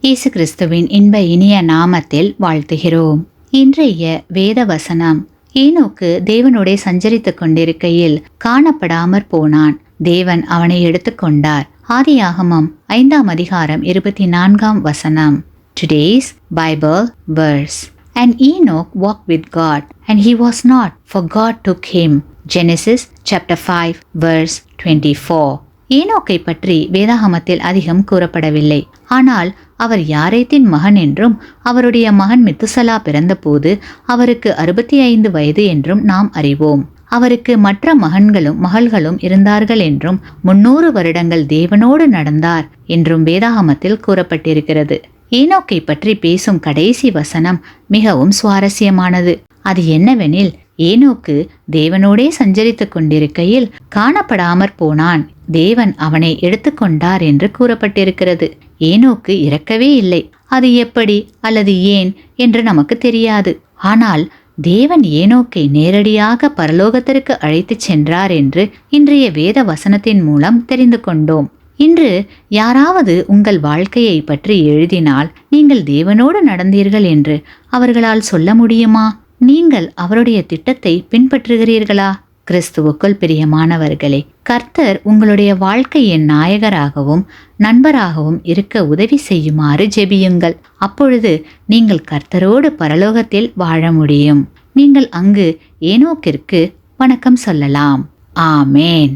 இயேசு கிறிஸ்துவின் இன்ப இனிய நாமத்தில் வாழ்த்துகிறோம். இன்றைய வேத வசனம், ஏனோக்கு தேவனோடே சஞ்சரித்துக் கொண்டிருக்கையில் காணப்படாமற் போனான், தேவன் அவனை எடுத்துக்கொண்டார். ஆதியாகமம் 5ஆம் அதிகாரம் 24ஆம் வசனம். Today's Bible verse. And Enoch walked with God, and he was not, for God took him. Genesis chapter 5 verse 24. ஏனோக்கை பற்றி வேதாகமத்தில் அதிகம் கூறப்படவில்லை. ஆனால் அவர் யாரேத்தின் மகன் என்றும் அவருடைய மகன் மெத்துசலா பிறந்தபோது அவருக்கு 65 வயது என்றும் நாம் அறிவோம். அவருக்கு மற்ற மகன்களும் மகள்களும் இருந்தார்கள் என்றும் 300 வருடங்கள் தேவனோடு நடந்தார் என்றும் வேதாகமத்தில் கூறப்பட்டிருக்கிறது. ஏனோக்கை பற்றி பேசும் கடைசி வசனம் மிகவும் சுவாரஸ்யமானது. அது என்னவெனில், ஏனோக்கு தேவனோடே சஞ்சரித்துக் கொண்டிருக்கையில் காணப்படாமற் போனான், தேவன் அவனை எடுத்துக்கொண்டார் என்று கூறப்பட்டிருக்கிறது. ஏனோக்கு இறக்கவே இல்லை. அது எப்படி அல்லது ஏன் என்று நமக்கு தெரியாது. ஆனால் தேவன் ஏனோக்கை நேரடியாக பரலோகத்திற்கு அழைத்துச் சென்றார் என்று இன்றைய வேத வசனத்தின் மூலம் தெரிந்து கொண்டோம். இன்று யாராவது உங்கள் வாழ்க்கையை பற்றி எழுதினால் நீங்கள் தேவனோடு நடந்தீர்கள் என்று அவர்களால் சொல்ல முடியுமா? நீங்கள் அவருடைய திட்டத்தை பின்பற்றுகிறீர்களா? கிறிஸ்துவுக்குள் பிரியமானவர்களே, கர்த்தர் உங்களுடைய வாழ்க்கையின் நாயகராகவும் நண்பராகவும் இருக்க உதவி செய்யுமாறு ஜெபியுங்கள். அப்பொழுது நீங்கள் கர்த்தரோடு பரலோகத்தில் வாழ முடியும். நீங்கள் அங்கு ஏனோக்கிற்கு வணக்கம் சொல்லலாம். ஆமேன்.